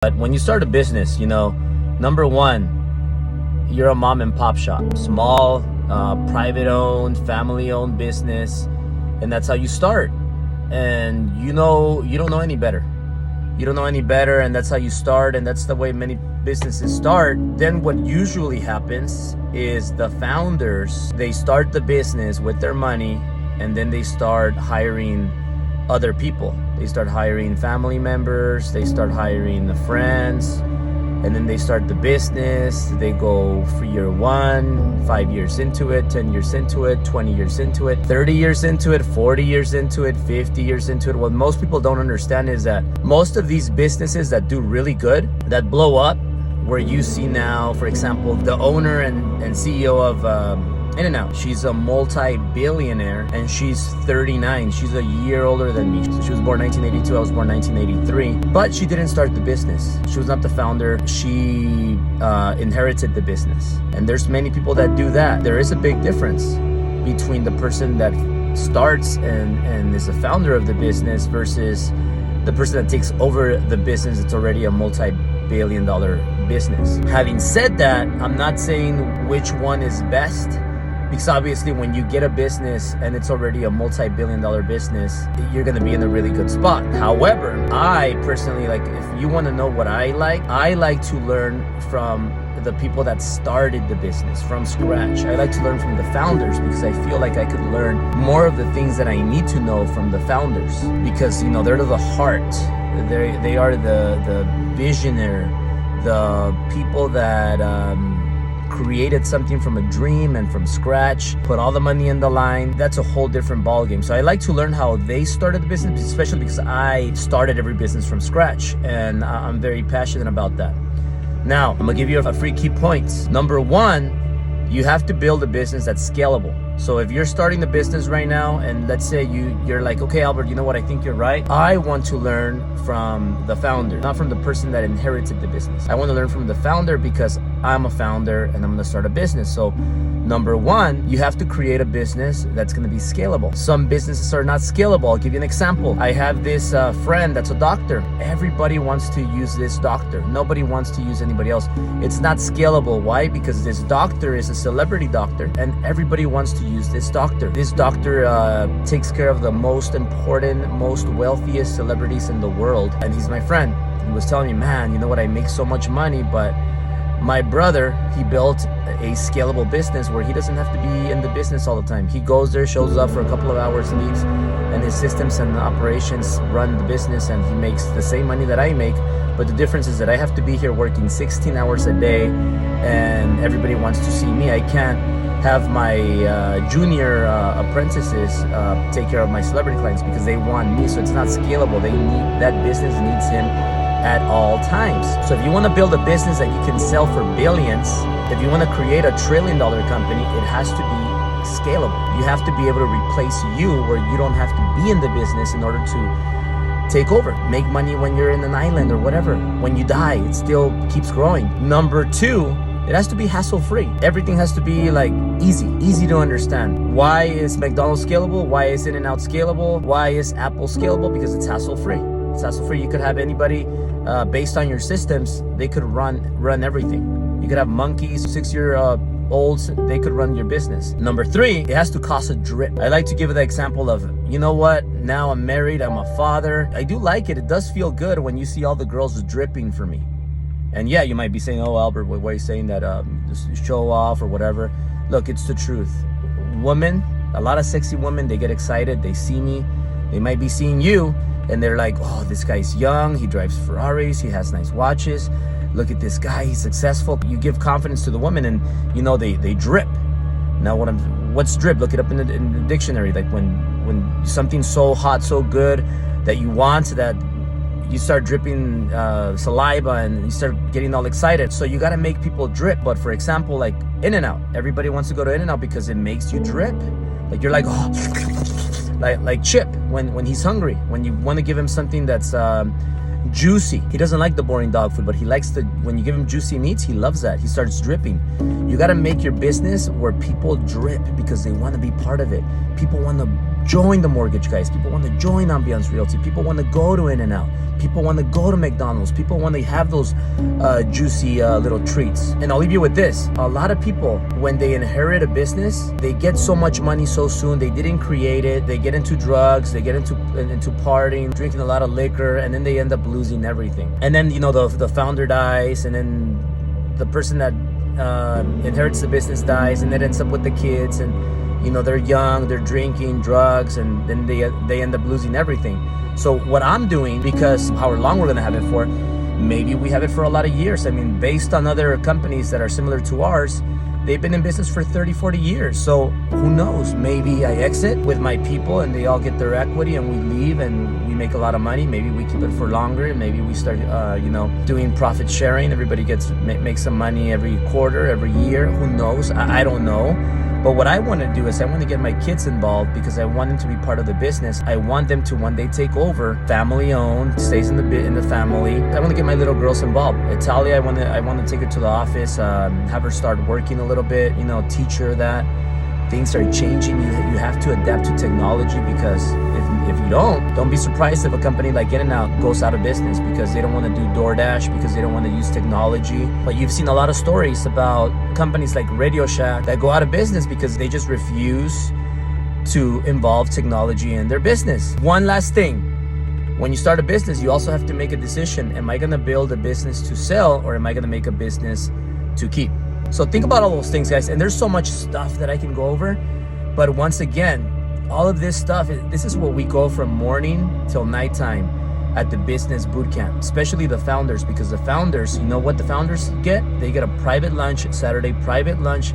But when you start a business, number one, you're a mom and pop shop, small, private owned, family owned business. And that's how you start. And you don't know any better. You don't know any better, and that's how you start, and that's the way many businesses start. Then what usually happens is the founders, they start the business with their money, and then they start hiring other people. They start hiring family members, they start hiring the friends, and then they start the business. They go for year one, 5 years into it, 10 years into it, 20 years into it, 30 years into it, 40 years into it, 50 years into it. What most people don't understand is that most of these businesses that do really good, that blow up, where you see now, for example, the owner and CEO of In-N-Out. She's a multi-billionaire and she's 39. She's a year older than me. So she was born 1982, I was born 1983. But she didn't start the business. She was not the founder. She inherited the business. And there's many people that do that. There is a big difference between the person that starts and is a founder of the business versus the person that takes over the business. It's already a multi-billion-dollar business. Having said that, I'm not saying which one is best, because obviously when you get a business and it's already a multi-billion-dollar business, you're gonna be in a really good spot. However, I personally, if you wanna know what I like to learn from the people that started the business from scratch. I like to learn from the founders because I feel like I could learn more of the things that I need to know from the founders, because they're the heart. They are the visionary, the people that created something from a dream and from scratch, put all the money in the line. That's a whole different ballgame. So I like to learn how they started the business, especially because I started every business from scratch, and I'm very passionate about that. Now, I'm gonna give you a few key points. Number one, you have to build a business that's scalable. So if you're starting the business right now, and let's say you're like, okay, Albert, you know what? I think you're right. I want to learn from the founder, not from the person that inherited the business. I want to learn from the founder because I'm a founder and I'm going to start a business. So number one, you have to create a business that's going to be scalable. Some businesses are not scalable. I'll give you an example. I have this friend that's a doctor. Everybody wants to use this doctor. Nobody wants to use anybody else. It's not scalable. Why? Because this doctor is a celebrity doctor and everybody wants to use this doctor. This doctor takes care of the most important, most wealthiest celebrities in the world. And he's my friend. He was telling me, man, you know what? I make so much money, but my brother, he built a scalable business where he doesn't have to be in the business all the time. He goes there, shows up for a couple of hours, leaves, and his systems and operations run the business, and he makes the same money that I make. But the difference is that I have to be here working 16 hours a day, and everybody wants to see me. I can't have my junior apprentices take care of my celebrity clients because they want me. So it's not scalable. That business needs him at all times. So if you want to build a business that you can sell for billions, if you want to create a $1 trillion company, it has to be scalable. You have to be able to replace you, where you don't have to be in the business in order to take over, make money when you're in an island or whatever. When you die, it still keeps growing. Number two, it has to be hassle-free. Everything has to be easy to understand. Why is McDonald's scalable? Why is In-N-Out scalable? Why is Apple scalable? Because it's hassle-free. It's hassle-free. You could have anybody, based on your systems, they could run everything. You could have monkeys, 6-year-olds, they could run your business. Number three, it has to cost a drip. I like to give the example of, you know what? Now I'm married, I'm a father. I do like it. It does feel good when you see all the girls dripping for me. And yeah, you might be saying, oh, Albert, why are you saying that? Just show off or whatever. Look, it's the truth. Women, a lot of sexy women, they get excited. They see me. They might be seeing you. And they're like, oh, this guy's young. He drives Ferraris. He has nice watches. Look at this guy. He's successful. You give confidence to the woman and, they drip. Now, what's drip? Look it up in the dictionary. Like when something's so hot, so good that you want that, you start dripping saliva and you start getting all excited. So you got to make people drip. But for example, like In-N-Out, everybody wants to go to In-N-Out because it makes you drip. Like you're like, oh, like Chip when he's hungry. When you want to give him something that's Juicy. He doesn't like the boring dog food, but he likes when you give him juicy meats, he loves that. He starts dripping. You got to make your business where people drip because they want to be part of it. People want to join the mortgage guys. People want to join Ambiance Realty. People want to go to In-N-Out. People want to go to McDonald's. People want to have those juicy little treats. And I'll leave you with this. A lot of people, when they inherit a business, they get so much money so soon. They didn't create it. They get into drugs. They get into partying, drinking a lot of liquor, and then they end up losing everything. And then, the founder dies, and then the person that inherits the business dies, and it ends up with the kids, and they're young, they're drinking drugs, and then they end up losing everything. So what I'm doing, because however long we're gonna have it for, maybe we have it for a lot of years. I mean, based on other companies that are similar to ours, they've been in business for 30, 40 years. So who knows? Maybe I exit with my people and they all get their equity and we leave and we make a lot of money. Maybe we keep it for longer and maybe we start, doing profit sharing. Everybody makes some money every quarter, every year. Who knows? I don't know. But what I want to do is I want to get my kids involved because I want them to be part of the business. I want them to one day take over, family owned, stays in the family. I want to get my little girls involved. Italia, I want to take her to the office, have her start working a little bit, teach her that things are changing. You have to adapt to technology because if you don't be surprised if a company like In-N-Out goes out of business because they don't want to do DoorDash, because they don't want to use technology. But you've seen a lot of stories about companies like Radio Shack that go out of business because they just refuse to involve technology in their business. One last thing. When you start a business, you also have to make a decision. Am I going to build a business to sell or am I going to make a business to keep? So think about all those things, guys. And there's so much stuff that I can go over. But once again, all of this stuff, this is what we go from morning till nighttime at the business boot camp, especially the founders, because the founders, you know what the founders get? They get a private lunch Saturday, private lunch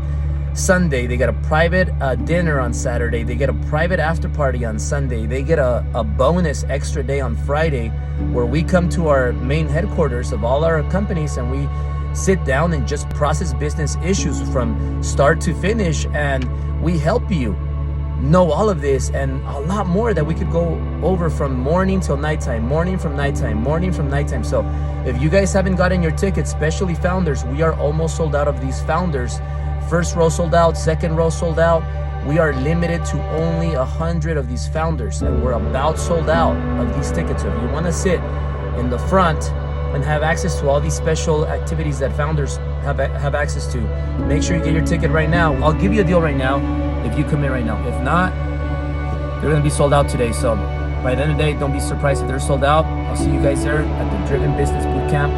Sunday. They get a private dinner on Saturday. They get a private after party on Sunday. They get a bonus extra day on Friday where we come to our main headquarters of all our companies and we sit down and just process business issues from start to finish, and we help you know all of this and a lot more that we could go over from morning till nighttime, morning from nighttime. So if you guys haven't gotten your tickets, especially founders, we are almost sold out of these founders. First row sold out, second row sold out. We are limited to only 100 of these founders and we're about sold out of these tickets. So if you want to sit in the front and have access to all these special activities that founders have access to, make sure you get your ticket right now. I'll give you a deal right now if you come in right now. If not, they're going to be sold out today. So by the end of the day, don't be surprised if they're sold out. I'll see you guys there at the Driven Business Bootcamp.